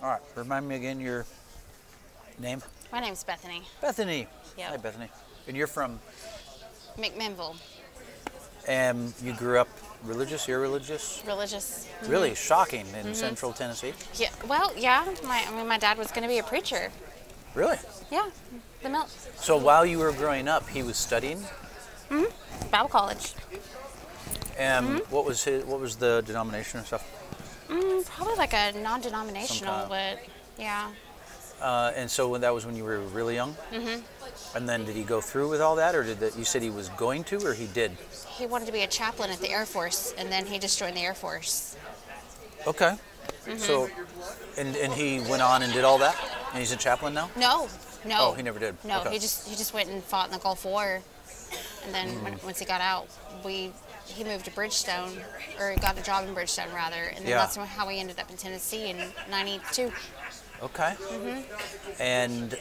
All right. Remind me again your name. My name's Bethany. Bethany. Yep. Hi, Bethany. And you're from? McMinnville. And you grew up religious? You're religious? Religious. Mm-hmm. Really shocking in Central Tennessee. Yeah. Well, yeah. My dad was going to be a preacher. Really? Yeah. So while you were growing up, he was studying? Mm-hmm. Bible college. And what was the denomination and stuff? Probably like a non-denominational, but yeah. And so that was when you were really young? Mm-hmm. And then did he go through with all that, or you said he was going to, or he did? He wanted to be a chaplain at the Air Force, and then he just joined the Air Force. Okay. Mm-hmm. So, and he went on and did all that, and he's a chaplain now? No. Oh, he never did. No, okay. he just went and fought in the Gulf War, and then once he got out, he moved to Bridgestone, or he got a job in Bridgestone rather, and then that's how he ended up in Tennessee in '92. Okay. Mm-hmm. And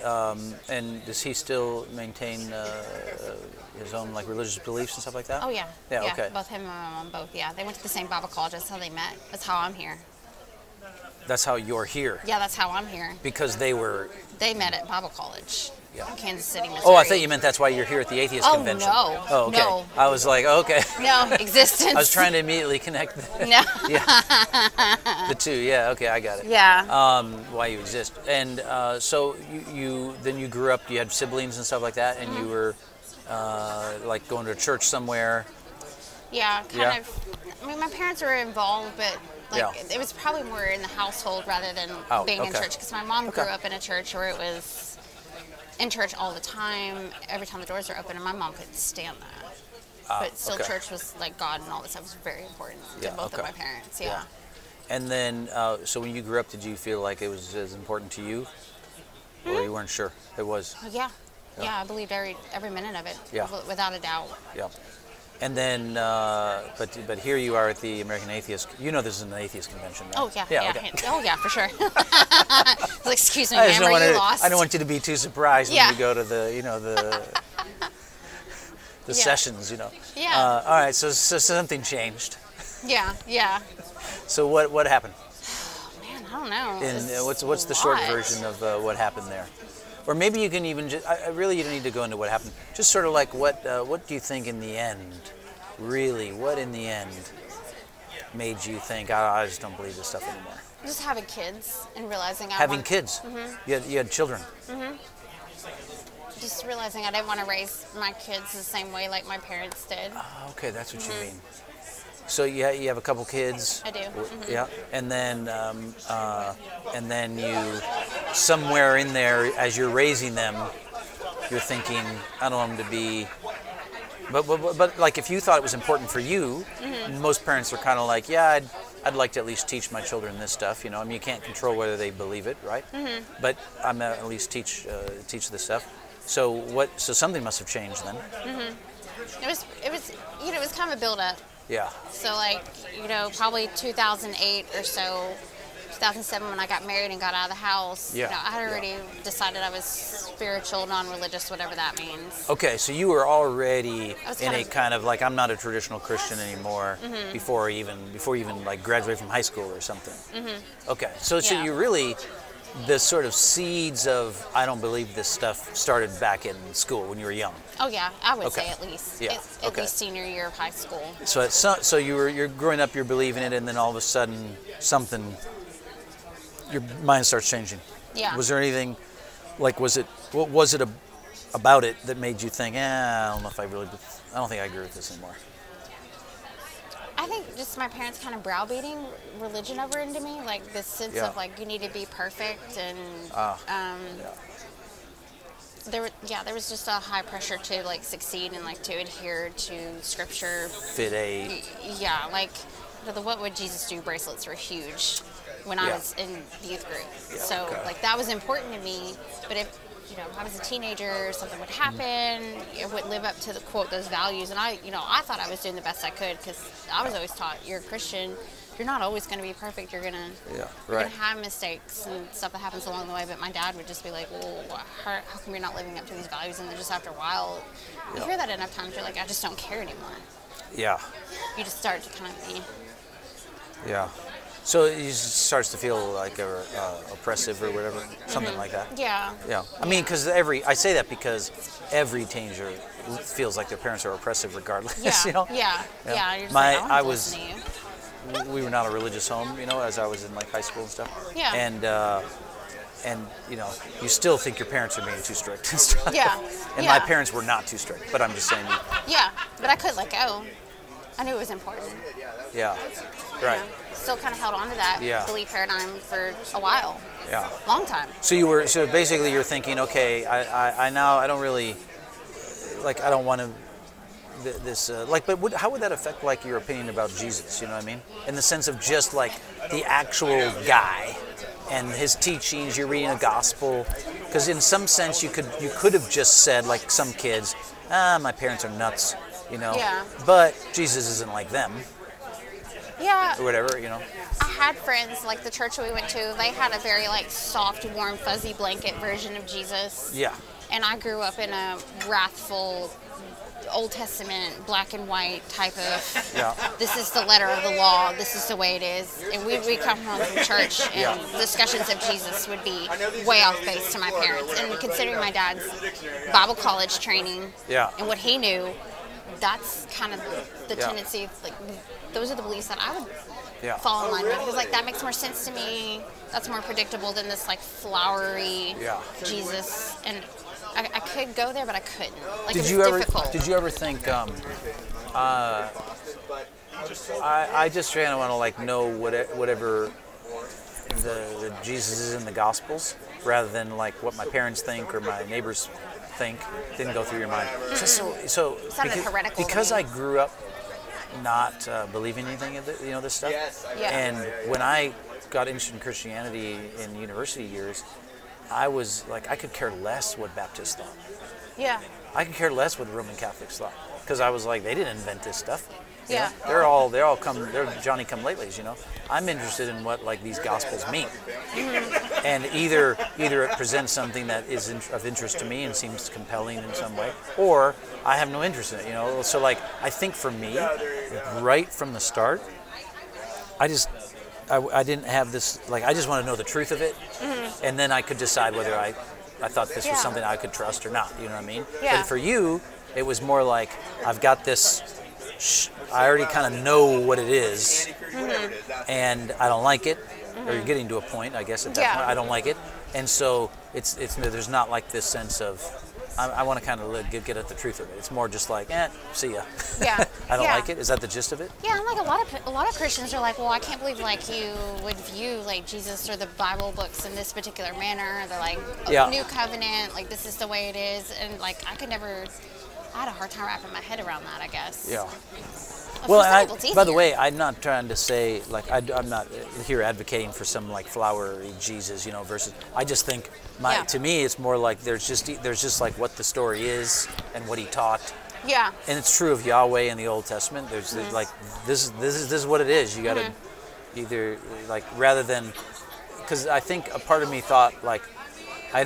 does he still maintain his own like religious beliefs and stuff like that? Oh yeah. Yeah. Okay. Both him and my mom both. Yeah, they went to the same Bible college. That's how they met. That's how I'm here. That's how you're here. Yeah, that's how I'm here. Because they met at Bible college. Yeah. In Kansas City, Missouri. Oh, I thought you meant that's why you're here at the Atheist Convention. No. Oh, okay. No. I was like, okay. No, existence. I was trying to immediately connect No. The two. Yeah, okay, I got it. Yeah. Why you exist. And so you grew up, you had siblings and stuff like that, and you were like going to a church somewhere. Yeah, kind of. I mean, my parents were involved, but it was probably more in the household rather than being in church, because my mom grew up in a church where it was in church all the time, every time the doors were open, and my mom couldn't stand that. But still, church was like God and all this stuff was very important to both of my parents. Yeah. And then, so when you grew up, did you feel like it was as important to you, or you weren't sure? It was. Yeah, I believed every minute of it. Yeah. Without a doubt. Yeah. And then, but here you are at the American Atheists. You know this is an atheist convention, right? Oh yeah, Okay. Oh yeah, for sure. Like, excuse me, ma'am, are you lost? I don't want you to be too surprised when you go to the sessions, Yeah. All right, so something changed. Yeah. So what happened? Oh, man, I don't know. And what's the short version of what happened there? Or maybe you can even just, really you don't need to go into what happened. Just sort of like what do you think in the end, really, what in the end made you think, I just don't believe this stuff anymore? Just having kids and realizing kids? Mm-hmm. You had children? Mm-hmm. Just realizing I didn't want to raise my kids the same way like my parents did. Oh, okay, that's what you mean. So you have a couple kids. I do. Mm-hmm. Yeah, and then you, somewhere in there, as you're raising them, you're thinking, I don't want them to be. But like if you thought it was important for you, most parents are kind of like, yeah, I'd like to at least teach my children this stuff. I mean, you can't control whether they believe it, right? Mm-hmm. But I'm gonna at least teach this stuff. So something must have changed then. Mm-hmm. It was kind of a build up. Yeah. So probably 2008 or so, 2007 when I got married and got out of the house. Yeah. I had already decided I was spiritual, non-religious, whatever that means. Okay, so you were already in a kind of like, I'm not a traditional Christian anymore before you even like graduate from high school or something. Mm-hmm. Okay, so you really, the sort of seeds of I don't believe this stuff started back in school when you were young. Oh yeah, I would say at least. Yeah. At least senior year of high school. So you're growing up, you're believing it, and then all of a sudden your mind starts changing. Yeah. Was there anything, like, what was it about it that made you think, I don't think I agree with this anymore? I think just my parents kind of browbeating religion over into me, like this sense of like you need to be perfect, and there was just a high pressure to like succeed and like to adhere to scripture. Yeah, like the "What Would Jesus Do" bracelets were huge when I was in the youth group. Yeah, so like that was important to me. But if I was a teenager, something would happen, it wouldn't live up to the quote those values, and I thought I was doing the best I could, because I was always taught you're a Christian, you're not always going to be perfect, you're going to have mistakes and stuff that happens along the way. But my dad would just be like, well, how come you're not living up to these values? And then just after a while, you hear that enough times, you're like, I just don't care anymore. Yeah. You just start to kind of be. Yeah. So it starts to feel like oppressive or whatever, something like that. Yeah. Yeah. I mean, because I say that because every teenager feels like their parents are oppressive regardless. Yeah. You know? Yeah. Yeah. Yeah. You're just like, I wanna listen to you. We were not a religious home, you know, as I was in like high school and stuff. Yeah. And you know, you still think your parents are being too strict and stuff. Yeah. And yeah. my parents were not too strict, but I'm just saying. Yeah, but I could let go. I knew it was important. Yeah. Right. Still kind of held on to that belief paradigm for a while. Yeah. Long time. So basically you're thinking, okay, I now I don't really like I don't want to this but how would that affect like your opinion about Jesus, you know what I mean? In the sense of just like the actual guy and his teachings, you're reading a gospel, because in some sense you could have just said, like some kids, my parents are nuts, you know. Yeah. But Jesus isn't like them. Yeah. Or whatever, you know. I had friends, like the church we went to, they had a very like soft, warm, fuzzy blanket version of Jesus. Yeah. And I grew up in a wrathful, Old Testament, black and white type of, this is the letter of the law, this is the way it is. And we come home from church and discussions of Jesus would be way off base to my parents. And considering my dad's Bible college training and what he knew, that's kind of the tendency, like those are the beliefs that I would fall in line with. Because like that makes more sense to me, that's more predictable than this like flowery Jesus. And I could go there, but I couldn't. Like, did it you was ever? difficult. Did you ever think? I just kind of want to like know whatever the Jesus is in the Gospels, rather than like what my parents think or my neighbors think. Didn't go through your mind. Mm-hmm. So because I me. grew up not believing anything of this stuff, and when I got interested in Christianity in university years, I was like, I could care less what Baptists thought. Yeah. I could care less what Roman Catholics thought, because I was like, they didn't invent this stuff. You Yeah. know? They're Johnny come latelys, you know. I'm interested in what like these gospels mean, and either it presents something that is of interest to me and seems compelling in some way, or I have no interest in it, you know. So like, I think for me, right from the start, I didn't have this, like, I just want to know the truth of it, and then I could decide whether I thought this was something I could trust or not, you know what I mean? Yeah. But for you, it was more like, I've got this, I already kind of know what it is, and I don't like it, or you're getting to a point, I guess, at that point, I don't like it, and so there's not like this sense of, I want to kind of get at the truth of it. It's more just like, see ya. Yeah. I don't like it. Is that the gist of it? Yeah, and like a lot of Christians are like, well, I can't believe like you would view like Jesus or the Bible books in this particular manner. They're like, New Covenant, like this is the way it is, and like I had a hard time wrapping my head around that, I guess. Yeah. Well, by the way, I'm not trying to say, like, I'm not here advocating for some, like, flowery Jesus, you know, versus, I just think, to me, it's more like there's just, like, what the story is and what he taught. Yeah. And it's true of Yahweh in the Old Testament. There's, like, this is what it is. You got to either, like, rather than, because I think a part of me thought, like, I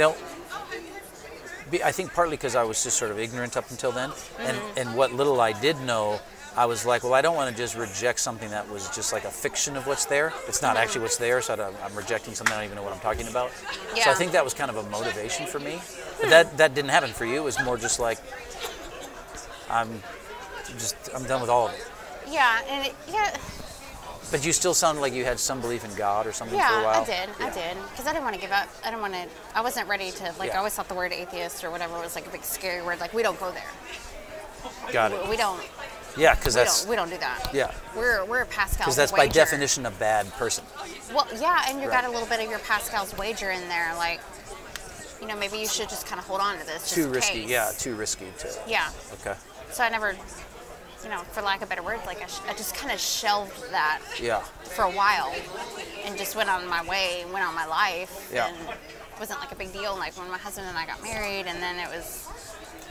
think partly because I was just sort of ignorant up until then, and what little I did know, I was like, well, I don't want to just reject something that was just like a fiction of what's there. It's not actually what's there, so I'm rejecting something I don't even know what I'm talking about. Yeah. So I think that was kind of a motivation for me. But that didn't happen for you. It was more just like, I'm done with all of it. Yeah, But you still sounded like you had some belief in God or something for a while. I did. Because I didn't want to give up. I wasn't ready to, like, I always thought the word atheist or whatever was like a big scary word. Like, we don't go there. Got it. We don't. Yeah, because we don't do that. Yeah. We're Pascal's because that's wager. By definition a bad person. Well, yeah, and you got a little bit of your Pascal's wager in there, like, you know, maybe you should just kind of hold on to this. Too risky, case. Too risky to. Yeah. Okay. So I never, you know, for lack of better words, like I just kind of shelved that. Yeah. For a while, and just went on my way, went on my life. Yeah. And it wasn't like a big deal. Like when my husband and I got married, and then it was.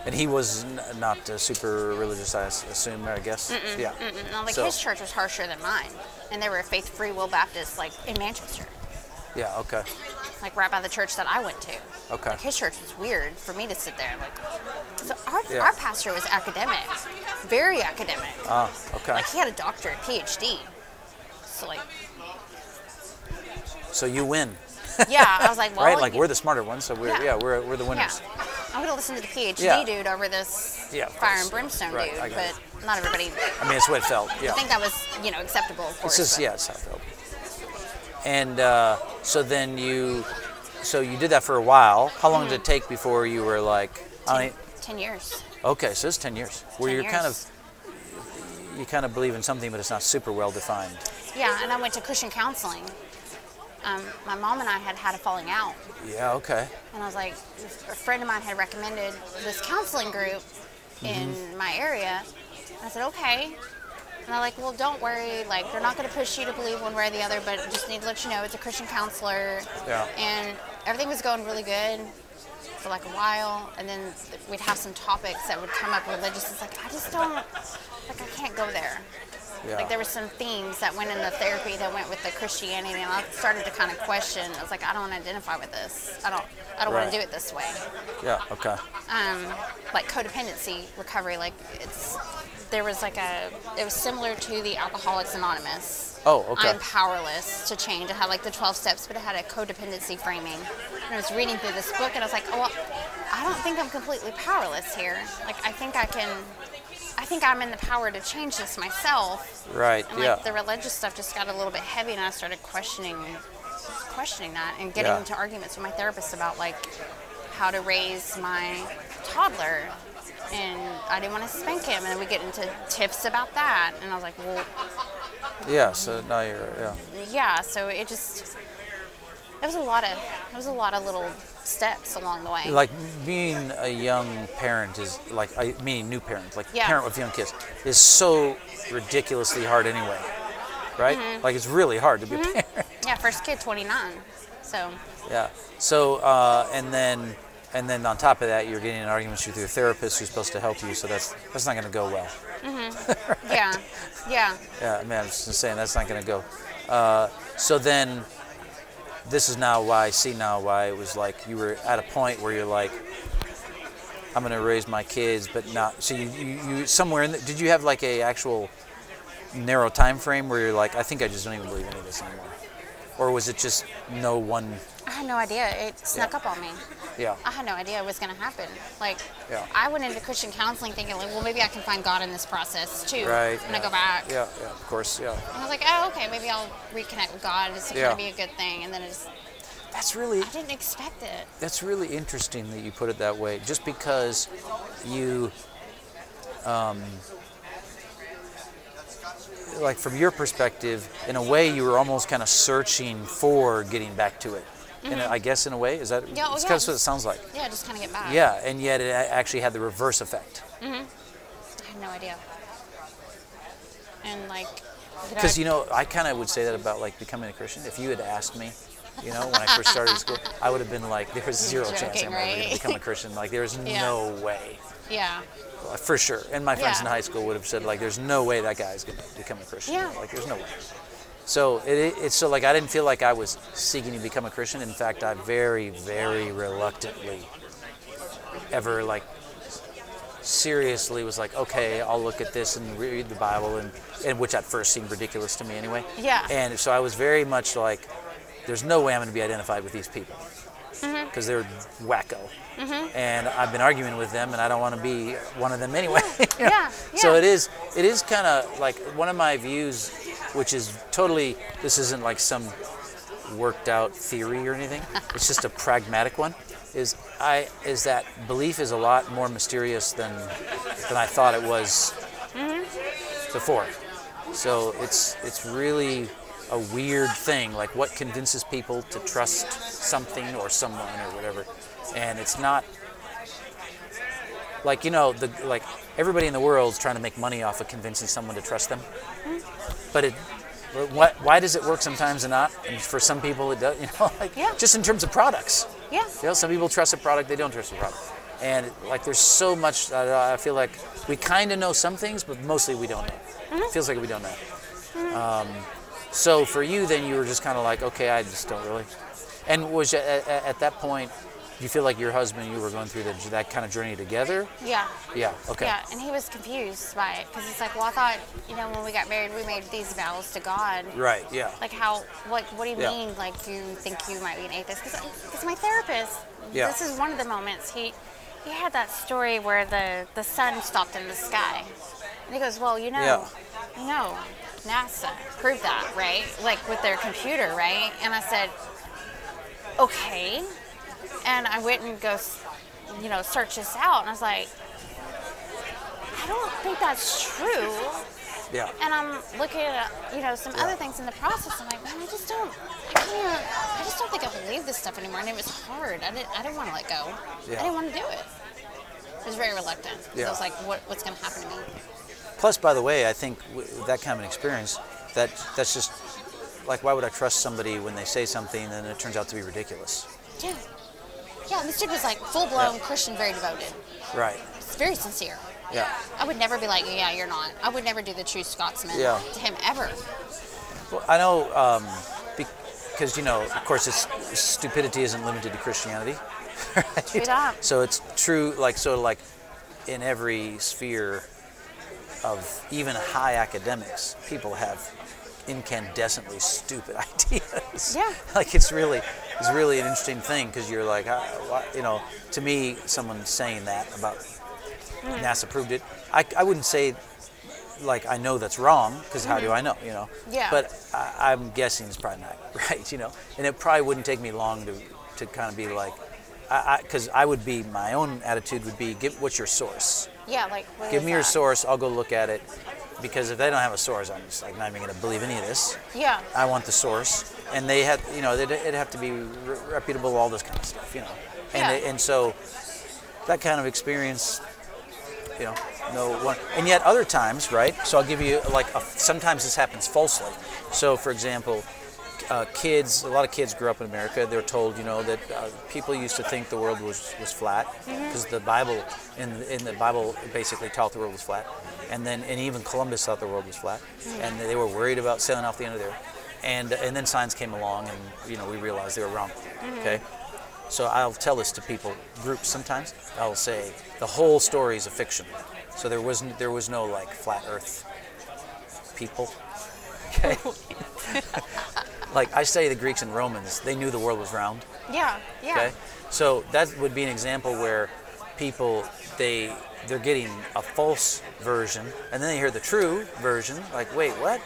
And he was not super religious, I assume, I guess. Yeah. No, like his church was harsher than mine, and they were a Faith Free Will Baptist, like in Manchester. Yeah. Okay. Like right by the church that I went to. Okay. Like his church was weird for me to sit there. Like, so our pastor was academic, very academic. Oh, okay. Like he had a doctorate, PhD. So like, So you win. Yeah, I was like, well, right? Like we're the smarter ones, so we're the winners. Yeah. I would have listened to the PhD dude over this fire and brimstone dude, but not everybody. I mean, it's what it felt. Yeah. I think that was, acceptable, of course. It's just, it's how it felt. And so then you did that for a while. How long did it take before you were like? 10 years. Okay, so it's 10 years. Where you kind of believe in something, but it's not super well defined. Yeah, and I went to Christian counseling. My mom and I had a falling out. Yeah, okay. And I was like, a friend of mine had recommended this counseling group in my area. And I said, okay. And they're like, well, don't worry. Like, they're not going to push you to believe one way or the other, but just need to let you know it's a Christian counselor. Yeah. And everything was going really good for like a while. And then we'd have some topics that would come up religious. It's like, I just don't, like, I can't go there. Yeah. Like there were some themes that went in the therapy that went with the Christianity, and I started to kind of question. I was like, I don't identify with this. I don't want to do it this way. Yeah. Okay. Like codependency recovery, like it was similar to the Alcoholics Anonymous. Oh, okay. I'm powerless to change. It had like the 12 steps, but it had a codependency framing. And I was reading through this book, and I was like, oh, I don't think I'm completely powerless here. Like I think I'm in the power to change this myself. Right. And like the religious stuff just got a little bit heavy, and I started questioning that and getting into arguments with my therapist about like how to raise my toddler, and I didn't want to spank him, and then we get into tips about that, and I was like, well. Yeah. So now you're Yeah. So it was a lot of little steps along the way. Like being a young parent is like, meaning new parent, like parent with young kids, is so ridiculously hard anyway, right? Like it's really hard to be a parent. Yeah, first kid 29, so. Yeah. So and then on top of that, you're getting in arguments with your therapist who's supposed to help you, so that's not going to go well. Right? Yeah. Yeah, man, I was just saying that's not going to go. So then. This is now why I see now why it was like you were at a point where you're like, I'm going to raise my kids, but not. So you somewhere in did you have like a actual narrow time frame where you're like, I think I just don't even believe any of this anymore, or was it just no one? I had no idea. It snuck up on me. Yeah. I had no idea it was going to happen. Like, I went into Christian counseling thinking, like, well, maybe I can find God in this process too. Right. When I go back. Yeah, of course, yeah. And I was like, oh, okay, maybe I'll reconnect with God. It's going to be a good thing. And then I didn't expect it. That's really interesting that you put it that way. Just because you, like from your perspective, in a way, you were almost kind of searching for getting back to it. And I guess in a way, is that it's kind of what it sounds like? Yeah, just kind of get back. Yeah, and yet it actually had the reverse effect. I had no idea. And like, because I kind of would say that about like becoming a Christian. If you had asked me, when I first started school, I would have been like, there's zero chance I'm ever going to become a Christian. Like, there's no way. Yeah. For sure. And my friends in high school would have said like, there's no way that guy's going to become a Christian. Yeah. Like, there's no way. So it's so like I didn't feel like I was seeking to become a Christian. In fact, I very, very reluctantly ever like seriously was like, okay, I'll look at this and read the Bible, and which at first seemed ridiculous to me anyway. Yeah. And so I was very much like, there's no way I'm going to be identified with these people because they're wacko. And I've been arguing with them, and I don't want to be one of them anyway. So it is kind of like one of my views, which is totally, this isn't like some worked out theory or anything. It's just a pragmatic one. Is that belief is a lot more mysterious than I thought it was before. So it's really a weird thing, like what convinces people to trust something or someone or whatever. And it's not like, like everybody in the world is trying to make money off of convincing someone to trust them. But why does it work sometimes and not? And for some people it does, just in terms of products. Yeah. Some people trust a product, they don't trust a product. And like there's so much, I feel like we kind of know some things, but mostly we don't know. It feels like we don't know. So for you then you were just kind of like, okay, I just don't really. And was at that point, you feel like your husband and you were going through that kind of journey together? Yeah. Yeah, okay. Yeah, and he was confused by it because he's like, well, I thought, when we got married, we made these vows to God. Right, yeah. Like what do you mean, like, you think you might be an atheist? Because my therapist, this is one of the moments, he had that story where the sun stopped in the sky. And he goes, well, NASA proved that, right? Like with their computer, right? And I said, okay. And I went and search this out. And I was like, I don't think that's true. Yeah. And I'm looking at, some other things in the process. I'm like, man, I just don't think I believe this stuff anymore. And it was hard. I didn't want to let go. Yeah. I didn't want to do it. I was very reluctant. Yeah. I was like, what's going to happen to me? Plus, by the way, I think with that kind of an experience, that's just, like, why would I trust somebody when they say something and it turns out to be ridiculous? Yeah. Yeah, this dude was like full-blown Christian, very devoted. Right. It's very sincere. Yeah. I would never be like, yeah, you're not. I would never do the true Scotsman to him, ever. Well, I know, because, of course, stupidity isn't limited to Christianity. Right? True that. So it's true, like in every sphere of even high academics, people have incandescently stupid ideas. Yeah. Like it's really an interesting thing because you're like, to me, someone saying that about NASA proved it. I wouldn't say like I know that's wrong because how do I know? Yeah. But I'm guessing it's probably not right. And it probably wouldn't take me long to kind of be like, because my own attitude would be, what's your source? Yeah, like, give me your source, I'll go look at it. Because if they don't have a source, I'm just like not even going to believe any of this. Yeah. I want the source. And they had, it'd have to be reputable, all this kind of stuff, And so that kind of experience, no one. And yet other times, right? So I'll give you, sometimes this happens falsely. So, for example, a lot of kids grew up in America. They're told, that people used to think the world was flat because the Bible, in the Bible, basically taught the world was flat, and even Columbus thought the world was flat, and they were worried about sailing off the end of there, and then science came along, and we realized they were wrong. Okay, so I'll tell this to groups sometimes. I'll say the whole story is a fiction, so there was no like flat Earth people. Okay. Like I say, the Greeks and Romans, they knew the world was round. Yeah, yeah. Okay, so that would be an example where people they're getting a false version, and then they hear the true version. Like, wait, what?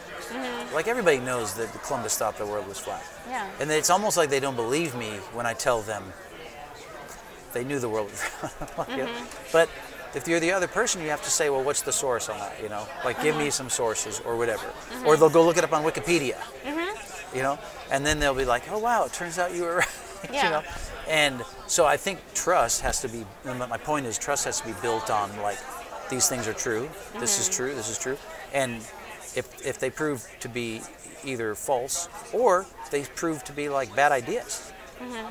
Like everybody knows that Columbus thought the world was flat. Yeah. And it's almost like they don't believe me when I tell them they knew the world was round. But if you're the other person, you have to say, well, what's the source on that? Like give me some sources or whatever, or they'll go look it up on Wikipedia. And then they'll be like, oh wow, it turns out you were right. Yeah. And so I think trust has to be. My point is, trust has to be built on like these things are true. This is true. This is true. And if they prove to be either false or they prove to be like bad ideas,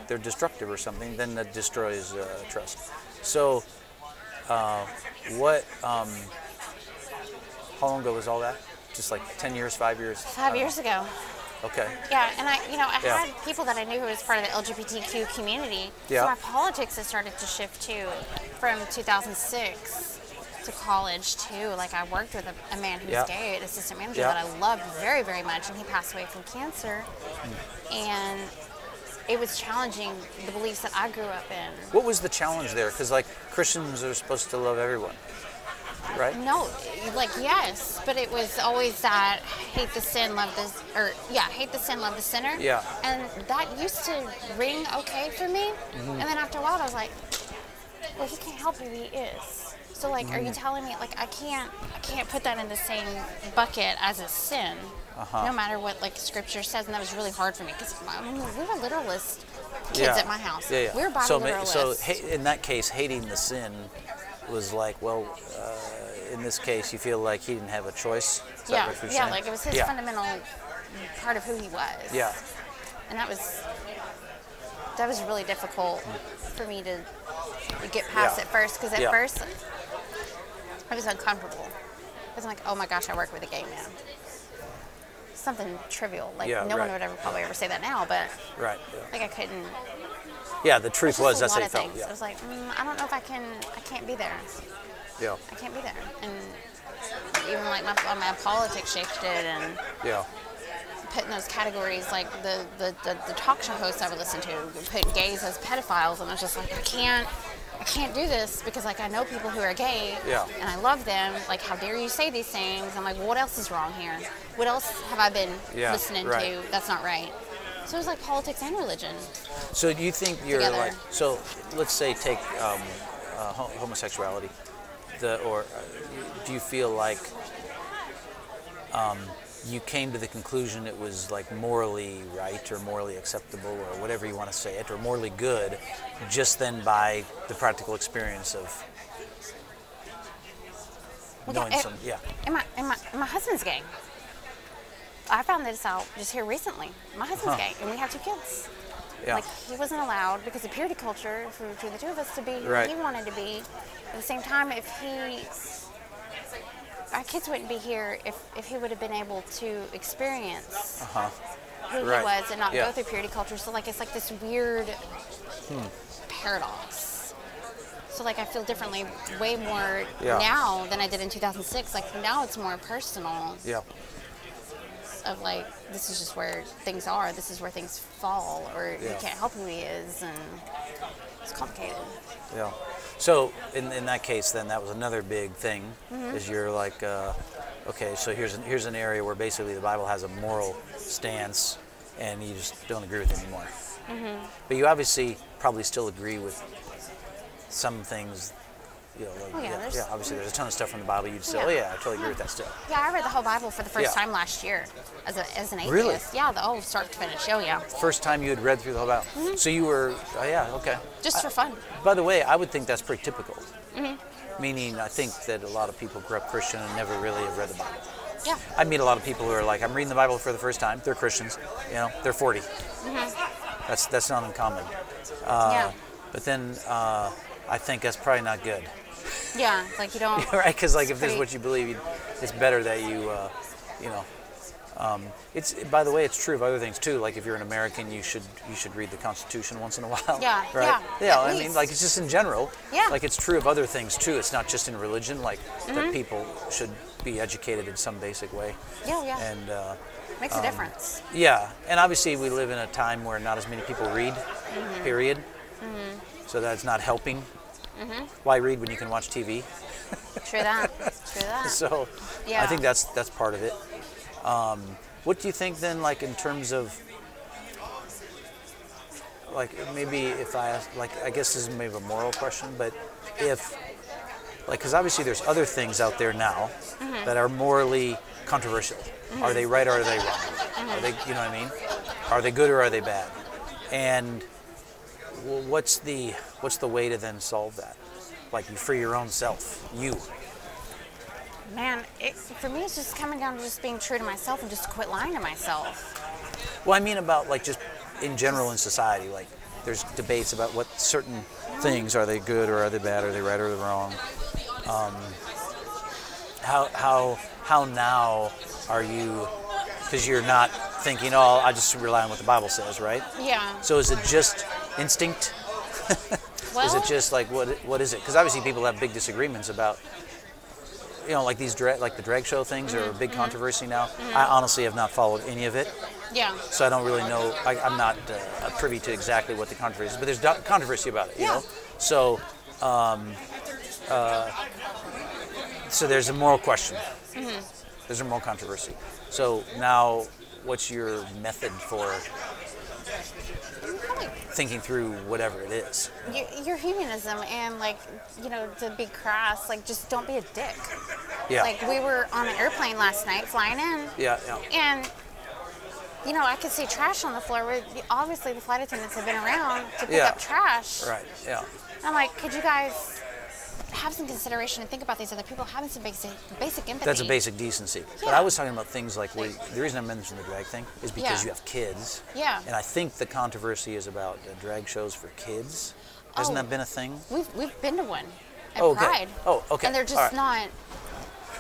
they're destructive or something, then that destroys trust. So, how long ago was all that? Just like 10 years, 5 years? 5 years ago. Okay. Yeah, and I had people that I knew who was part of the LGBTQ community. Yeah. So my politics has started to shift too, from 2006 to college too. Like I worked with a man who's gay, an assistant manager that I loved very, very much, and he passed away from cancer. And it was challenging the beliefs that I grew up in. What was the challenge there? Because like Christians are supposed to love everyone. Right? No, like yes, but it was always that hate the sin, love hate the sin, love the sinner. Yeah. And that used to ring okay for me. And then after a while, I was like, well, he can't help who he is. So like, are you telling me like I can't put that in the same bucket as a sin, no matter what like Scripture says? And that was really hard for me because we were literalist kids at my house. Yeah, yeah. We were Bible literalists. So in that case, hating the sin was like, well, in this case, you feel like he didn't have a choice? Is that what you're saying? Like it was his fundamental part of who he was. Yeah. And that was really difficult for me to get past at first, because at first I was uncomfortable. Because I'm like, oh my gosh, I work with a gay man. Something trivial. Like no one would probably ever say that now, but like I couldn't Yeah, the truth Just was a that's how lot you of felt. things. Yeah. I was like, I don't know if I can't be there. Yeah. I can't be there. And even like my politics shifted and Yeah. put in those categories, like the talk show hosts I would listen to put gays as pedophiles, and I was just like, I can't do this because like I know people who are gay, Yeah. and I love them. Like, how dare you say these things? I'm like, well, what else is wrong here? What else have I been listening to that's not right? So it was like politics and religion. So do you think you're together. like, so let's say take homosexuality, do you feel like you came to the conclusion it was like morally right or morally acceptable or whatever you want to say it, or morally good, just then by the practical experience of knowing some, And my husband's gay. I found this out just here recently. My husband's gay, and we have 2 kids. Yeah. Like, he wasn't allowed because of purity culture for between the 2 of us to be who Right. he wanted to be. At the same time, our kids wouldn't be here if he would have been able to experience who Right. he was and not Yeah. go through purity culture. So like, it's like this weird paradox. So like, I feel differently way more now than I did in 2006. Like, now it's more personal. Yeah. Of like, this is just where things are. This is where things fall, or you can't help who he is, and it's complicated. Yeah. So in that case, then that was another big thing, is you're like, okay, so here's an area where basically the Bible has a moral stance, and you just don't agree with it anymore. But you obviously probably still agree with some things. You know, like, obviously there's a ton of stuff from the Bible you'd say, I totally agree with that stuff. Yeah, I read the whole Bible for the first time last year as an atheist. Really? Yeah, the whole start to finish. Oh, yeah. First time you had read through the whole Bible. So you were, okay. Just for fun. By the way, I would think that's pretty typical. Meaning, I think that a lot of people grew up Christian and never really have read the Bible. Yeah. I meet a lot of people who are like, I'm reading the Bible for the first time. They're Christians. You know, they're 40. That's not uncommon. But then I think that's probably not good. Yeah, like you don't. Right? Because like if this is what you believe, it's better that you, it's, by the way, it's true of other things too. Like if you're an American, you should read the Constitution once in a while. Yeah, right? yeah. I mean, like it's just in general. Yeah. Like it's true of other things too. It's not just in religion. Like that people should be educated in some basic way. Yeah. And makes a difference. yeah, and obviously we live in a time where not as many people read. Period. So that's not helping. Why read when you can watch TV? True that. So I think that's part of it. What do you think then, like in terms of, like maybe if I ask, like I guess this is maybe a moral question, but if, like, because obviously there's other things out there now that are morally controversial. Are they right or are they wrong? Are they, you know what I mean? Are they good or are they bad? And what's the way to then solve that? Like for your own self, you. Man, for me, it's just coming down to just being true to myself and just quit lying to myself. Well, I mean about like just in general in society, like there's debates about what certain things, are they good or are they bad, are they right or are they wrong? How now are you, because you're not thinking, oh, I just rely on what the Bible says, right? Yeah. So is it just instinct? Well, is it just like, what is it? Because obviously people have big disagreements about, you know, like these like the drag show things are a big controversy now. I honestly have not followed any of it. Yeah. So I don't really know. I'm not privy to exactly what the controversy is, but there's controversy about it. You know. So, so there's a moral question. There's a moral controversy. So now, what's your method for thinking through whatever it is? Your humanism and, like, you know, to be crass, like, just don't be a dick. Yeah. Like, we were on an airplane last night flying in. Yeah. And, you know, I could see trash on the floor. Where obviously, the flight attendants have been around to pick up trash. Right. Yeah. I'm like, could you guys have some consideration and think about these other people, having some basic empathy? That's a basic decency. Yeah. But I was talking about things like the reason I mentioned the drag thing is because you have kids. Yeah. And I think the controversy is about drag shows for kids. Hasn't that been a thing? We've been to one at Okay. Pride. Oh, okay. And they're just not.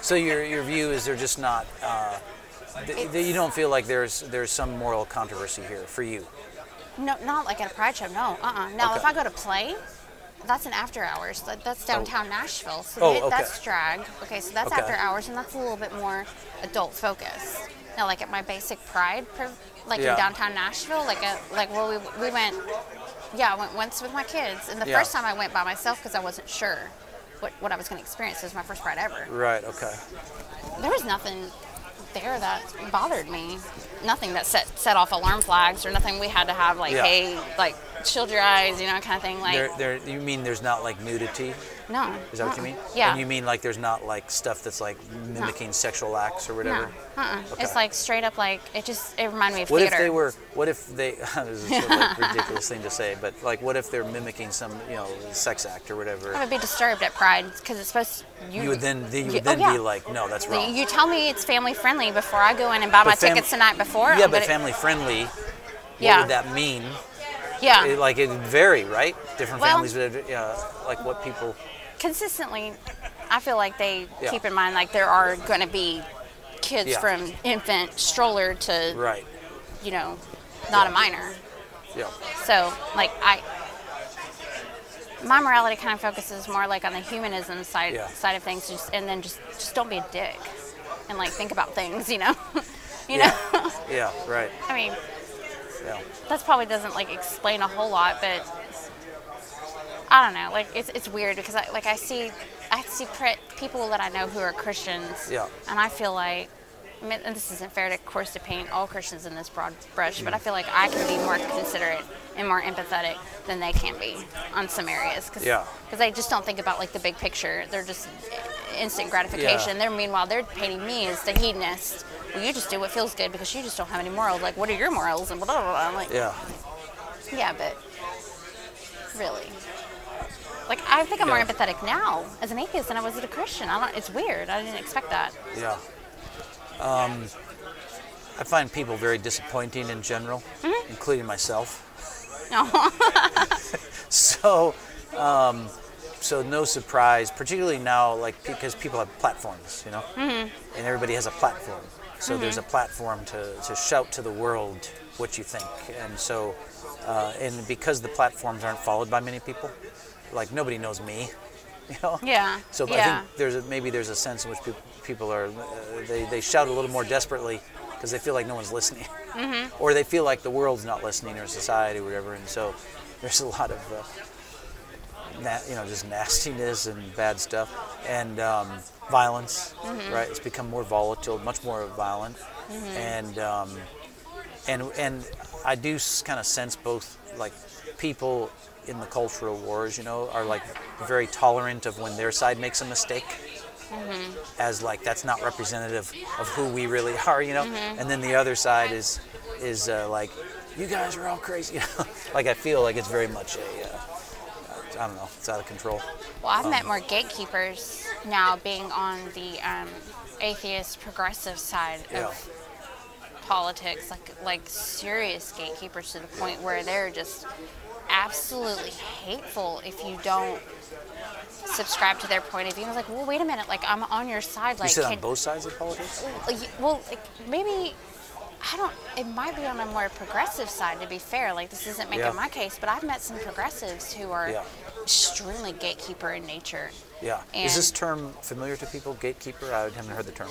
So your view is they're just not. You don't feel like there's some moral controversy here for you. No, not like at a pride show. No, Now, Okay. if I go to play, that's an after hours. That's downtown Nashville. So Oh, okay. that's drag. Okay, so that's Okay. after hours, and that's a little bit more adult focused. Now, like at my basic pride, like Yeah. in downtown Nashville, like where we went. Yeah, I went once with my kids, and the Yeah. first time I went by myself because I wasn't sure what I was going to experience. It was my first pride ever. Right. Okay. There was nothing there that bothered me. Nothing that set off alarm flags or nothing we had to have like, Yeah. hey, like shield your eyes, you know, kind of thing. Like, You mean there's not like nudity? no. Is that what you mean? Yeah. And you mean like there's not like stuff that's like mimicking sexual acts or whatever? No. Okay. It's like straight up like it reminded me of What theater. if they this is sort of like a ridiculous thing to say, but like what if they're mimicking some, sex act or whatever? I would be disturbed at Pride because it's supposed to. You would then yeah. be like, no, that's wrong. You tell me it's family friendly before I go in and buy my tickets the night before. Yeah, but family friendly. What Yeah. would that mean? Yeah. It would vary, right? Different Well- families would, like what people. Consistently, I feel like they Yeah. keep in mind like there are going to be kids Yeah. from infant stroller to Right. not a minor. Yeah. So like my morality kind of focuses more like on the humanism side Yeah. side of things, and then just don't be a dick and like think about things, you know. Yeah. Yeah. Right. I mean, Yeah. that probably doesn't like explain a whole lot, but I don't know. Like it's weird because I see people that I know who are Christians, Yeah. and I feel like, and this isn't fair, of course, to paint all Christians in this broad brush, but I feel like I can be more considerate and more empathetic than they can be on some areas, because Yeah. they just don't think about like the big picture. They're just instant gratification. Yeah. Meanwhile they're painting me as the hedonist. Well, you just do what feels good because you just don't have any morals. Like, what are your morals? And blah blah blah. I'm like, Yeah. yeah, but really. Like, I think I'm more Yeah. empathetic now as an atheist than I was as a Christian. It's weird. I didn't expect that. Yeah. I find people very disappointing in general, including myself. No. So, so no surprise, particularly now, like because people have platforms, and everybody has a platform. So there's a platform to shout to the world what you think, and so, and because the platforms aren't followed by many people, like nobody knows me, Yeah. So yeah. I think maybe there's a sense in which people are they shout a little more desperately because they feel like no one's listening, or they feel like the world's not listening, or society, or whatever, and so there's a lot of just nastiness and bad stuff and violence. Right, it's become more volatile, much more violent, and I do kind of sense both like people in the cultural wars, are like very tolerant of when their side makes a mistake, as like that's not representative of who we really are, and then the other side is like, you guys are all crazy, like I feel like it's very much I don't know, it's out of control. Well, I've met more gatekeepers now being on the atheist progressive side Yeah. of politics, like serious gatekeepers to the point where they're just absolutely hateful if you don't subscribe to their point of view. I was like, well, wait a minute, like I'm on your side. Like, You said on both sides of politics? well, like, maybe it might be on a more progressive side, to be fair. Like, this isn't making Yeah. my case, but I've met some progressives who are Yeah. extremely gatekeeper in nature. Yeah. And Is this term familiar to people, gatekeeper? I haven't heard the term.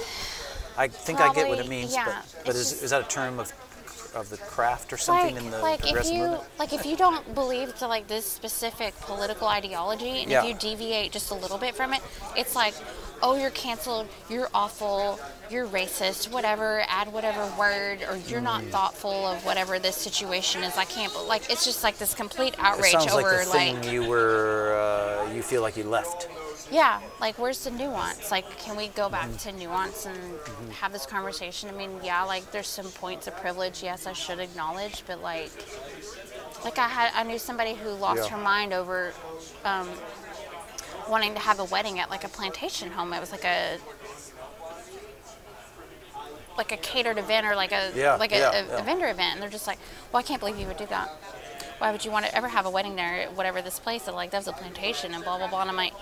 I think I get what it Probably, means, yeah. but It's is that a term of the craft or something in the progressive movement? if you don't believe to like this specific political ideology, and Yeah. if you deviate just a little bit from it, it's like, oh, you're canceled, you're awful, you're racist, whatever, add whatever word, or you're not thoughtful of whatever this situation is. I can't, but like, it's just like this complete It outrage sounds like over the thing you feel like you left. yeah, like where's the nuance? Like, can we go back to nuance and have this conversation? I mean, yeah, like there's some points of privilege, yes, I should acknowledge, but like I knew somebody who lost Yeah. her mind over wanting to have a wedding at like a plantation home. It was like a catered event, or like a vendor event, and they're just like, well, I can't believe you would do that. Why would you want to ever have a wedding there, whatever this place, and like that was a plantation and blah blah blah. And I'm like,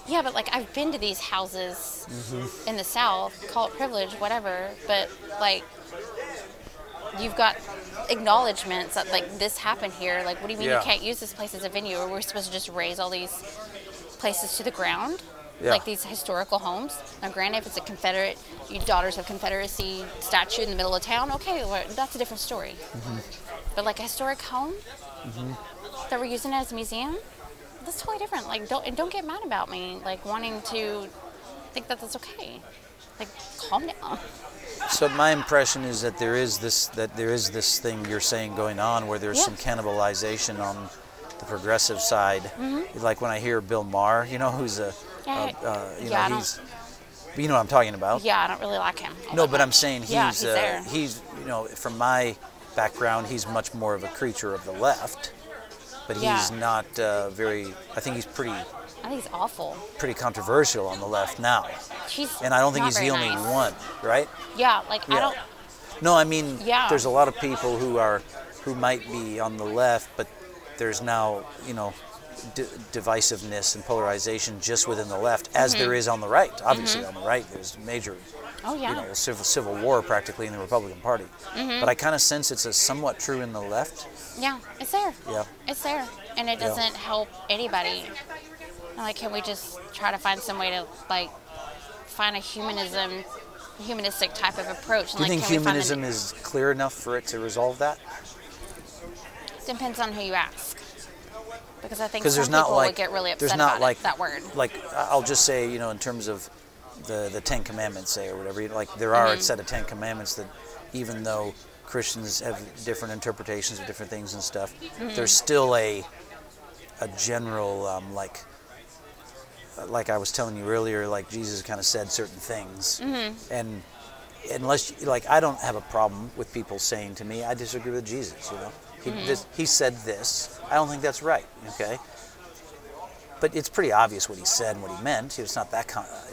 yeah, but like I've been to these houses in the South, call it privilege, whatever, but like you've got acknowledgments that like this happened here. Like, what do you mean Yeah. you can't use this place as a venue, or we're supposed to just raise all these places to the ground? Yeah. Like these historical homes. Now, granted, if it's a Confederate, you Daughters of Confederacy statue in the middle of town, okay, well, that's a different story. But like a historic home that we're using as a museum, that's totally different. Like, don't get mad about me, like wanting to think that that's okay. Like, calm down. So my impression is that there is this thing you're saying going on where there's Yeah. some cannibalization on the progressive side. Like when I hear Bill Maher, you know, who's Yeah, you yeah, I know, don't- you know what I'm talking about. Yeah, I don't really like him. all No, that but I'm much. saying Yeah, he's there. he's you know, from my background, he's much more of a creature of the left, but Yeah. he's not very. I think he's pretty I think he's awful. controversial on the left now, He's and I don't think not he's the very only nice. one, right? Yeah, like Yeah. I don't. No, I mean, Yeah. there's a lot of people who might be on the left, but there's now, you know, divisiveness and polarization just within the left, as there is on the right. Obviously, on the right, there's major, Oh yeah. you know, civil war practically in the Republican Party. But I kind of sense it's a somewhat true in the left. Yeah, it's there. Yeah. It's there, and it Yeah. doesn't help anybody. Like, can we just try to find some way to like find a humanistic type of approach? And, Do you like, think can we find humanism is clear enough for it to resolve that? Depends on who you ask. Because I think Because some there's not people like would get really there's upset not about like that word. Like I'll just say, you know, in terms of the Ten Commandments, say, or whatever. Like there are a set of Ten Commandments that, even though Christians have different interpretations of different things and stuff, there's still a general like I was telling you earlier, like Jesus kind of said certain things, and unless like I don't have a problem with people saying to me, I disagree with Jesus, you know. He said this. I don't think that's right. Okay, but it's pretty obvious what he said and what he meant. It's not that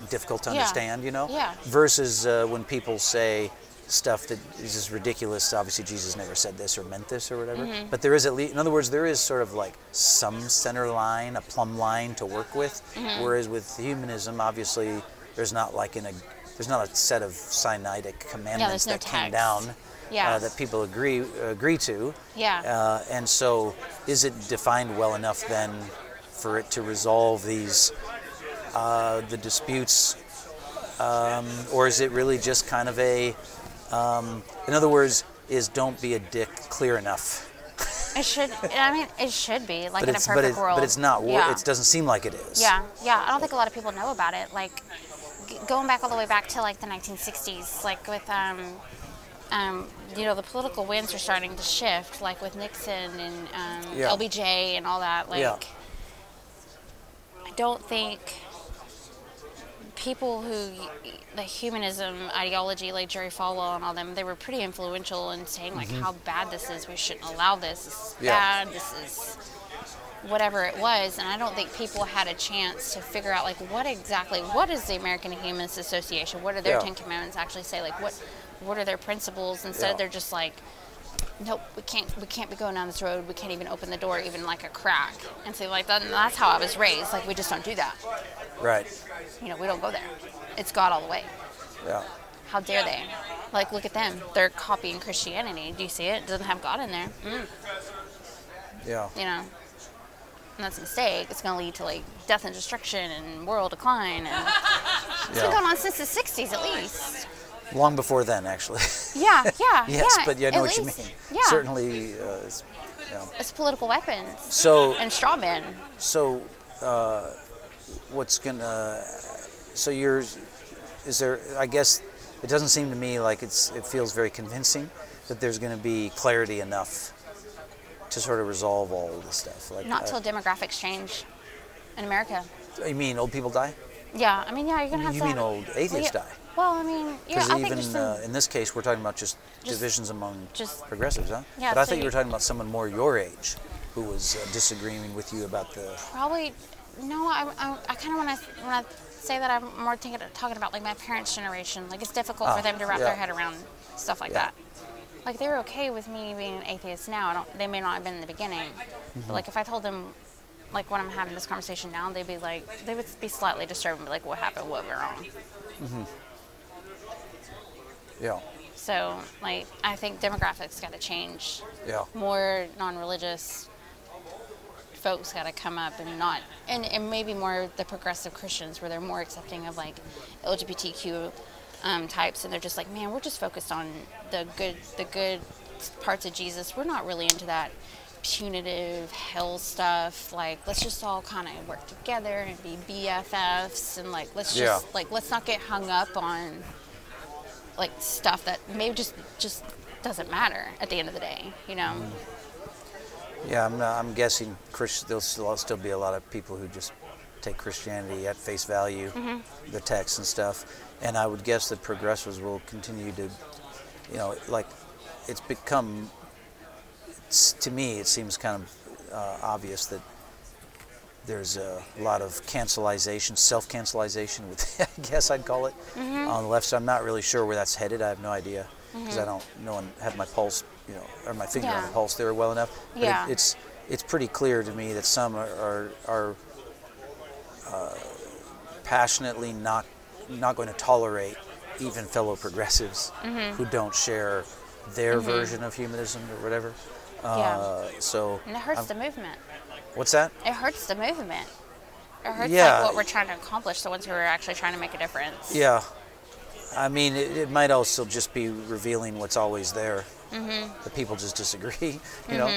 difficult to Yeah. understand, you know. Yeah. Versus when people say stuff that is just ridiculous. Obviously, Jesus never said this or meant this or whatever. But there is at least, in other words, there is sort of like some center line, a plumb line to work with. Whereas with humanism, obviously, there's not like there's not a set of Sinaitic commandments there's no that came text. down. Yeah. That people agree to. Yeah. And so, is it defined well enough then for it to resolve these the disputes, or is it really just kind of a? In other words, is "don't be a dick" clear enough? It should. I mean, it should be like But in a perfect world. But it's not. Yeah. It doesn't seem like it is. Yeah, yeah. I don't think a lot of people know about it. Like, going back all the way back to like the 1960s, like with you know, the political winds are starting to shift, like with Nixon and Yeah. LBJ and all that. Like, Yeah. I don't think people who the humanism ideology, like Jerry Falwell and all them, they were pretty influential in saying like how bad this is. We shouldn't allow this. This is Yeah. bad. This is whatever it was, and I don't think people had a chance to figure out like what is the American Atheists Association? What do their Yeah. 10 Commandments actually say? Like what are their principles? Instead Yeah. they're just like, nope, we can't be going down this road. We can't even open the door even like a crack. And so like that's how I was raised. Like, we just don't do that. Right. You know, we don't go there. It's God all the way. Yeah. How dare they? Like, look at them. They're copying Christianity. Do you see it? It doesn't have God in there. Yeah. You know. And that's a mistake. It's going to lead to like death and destruction and world decline. And it's been going on since the 60s at least. Long before then, actually. Yeah. Yes, yeah, but yeah, I know at what you least. mean. Yeah. Certainly. It's political weapons So. and straw men. So, what's gonna? So is there? I guess it doesn't seem to me like it feels very convincing that there's going to be clarity enough to sort of resolve all of this stuff. Like, Not till demographics change in America. you mean old people die? Yeah, I mean, yeah, you're gonna have You to. mean old atheists yeah. die? Well, I mean, yeah, Because I think even there's some, in this case, we're talking about just divisions among just- progressives, huh? Yeah, But I so thought you were talking about someone more your age who was disagreeing with you about the. probably no. I kind of want to say that I'm more talking about like my parents' generation. Like, it's difficult for them to wrap yeah. their head around stuff like Yeah. that. Like, they're okay with me being an atheist now. They may not have been in the beginning, but like if I told them, like when I'm having this conversation now, they would be slightly disturbed and be like, "What happened? What went wrong?" Yeah. So, like, I think demographics got to change. Yeah. More non-religious folks got to come up and maybe more the progressive Christians where they're more accepting of, like, LGBTQ types, and they're just like, man, we're just focused on the good parts of Jesus. We're not really into that punitive hell stuff. Like, let's just all kind of work together and be BFFs, and like let's not get hung up on like stuff that maybe just doesn't matter at the end of the day, you know. Yeah, I'm guessing there'll still be a lot of people who just take Christianity at face value, the text and stuff, and I would guess that progressives will continue to, you know, like, it's become, to me, it seems kind of obvious that there's a lot of self-cancelization, with, I guess I'd call it, on the left. So I'm not really sure where that's headed. I have no idea, because I don't have my pulse, you know, or my finger on the pulse there well enough. But it's pretty clear to me that some are passionately not going to tolerate even fellow progressives who don't share their version of humanism or whatever. So and it hurts the movement. What's that? It hurts the movement. It hurts like what we're trying to accomplish, the ones who are actually trying to make a difference. Yeah. I mean, it might also just be revealing what's always there. That people just disagree, you know.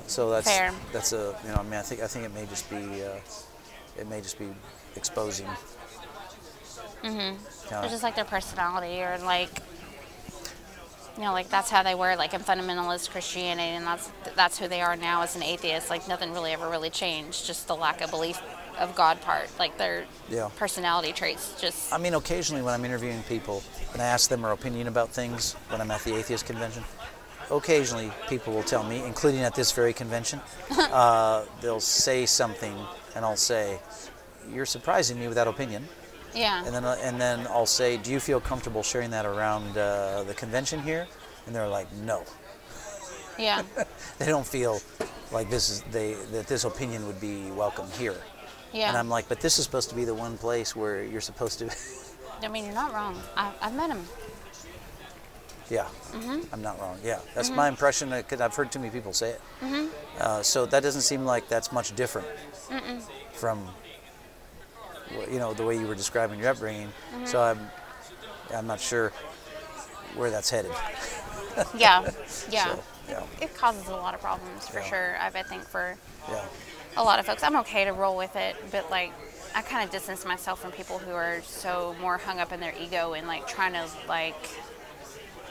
So that's fair. That's a, you know, I mean, I think it may just be exposing. It's just like their personality, or like, you know, like that's how they were, like in fundamentalist Christianity, and that's who they are now as an atheist. Like nothing really ever really changed, just the lack of belief of God part, like their personality traits just. I mean, occasionally when I'm interviewing people and I ask them their opinion about things when I'm at the Atheist Convention, occasionally people will tell me, including at this very convention, they'll say something and I'll say, "You're surprising me with that opinion." Yeah. And then I'll say, "Do you feel comfortable sharing that around the convention here?" And they're like, "No." Yeah. They don't feel like that this opinion would be welcome here. Yeah. And I'm like, "But this is supposed to be the one place where you're supposed to." I mean, you're not wrong. I've met him. Yeah. I'm not wrong. Yeah. That's my impression, because I've heard too many people say it. So that doesn't seem like that's much different from, you know, the way you were describing your upbringing. So I'm not sure where that's headed. Yeah. So, It causes a lot of problems for sure. I think for yeah. a lot of folks, I'm okay to roll with it, but like I kind of distance myself from people who are so more hung up in their ego and like trying to, like,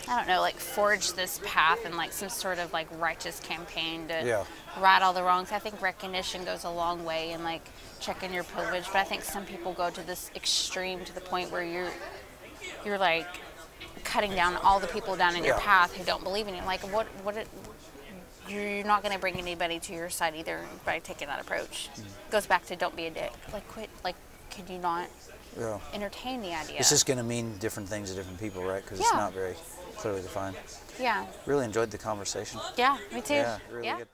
I don't know, like forge this path and like some sort of like righteous campaign to right all the wrongs. I think recognition goes a long way and like checking your privilege, but I think some people go to this extreme to the point where you're like cutting down all the people down in your path who don't believe in you. Like you're not going to bring anybody to your side either by taking that approach. Goes back to don't be a dick. Like quit. Like, can you not entertain the idea? It's just going to mean different things to different people, right? Because it's not very clearly defined. Yeah. Really enjoyed the conversation. Yeah, me too. Yeah, really good.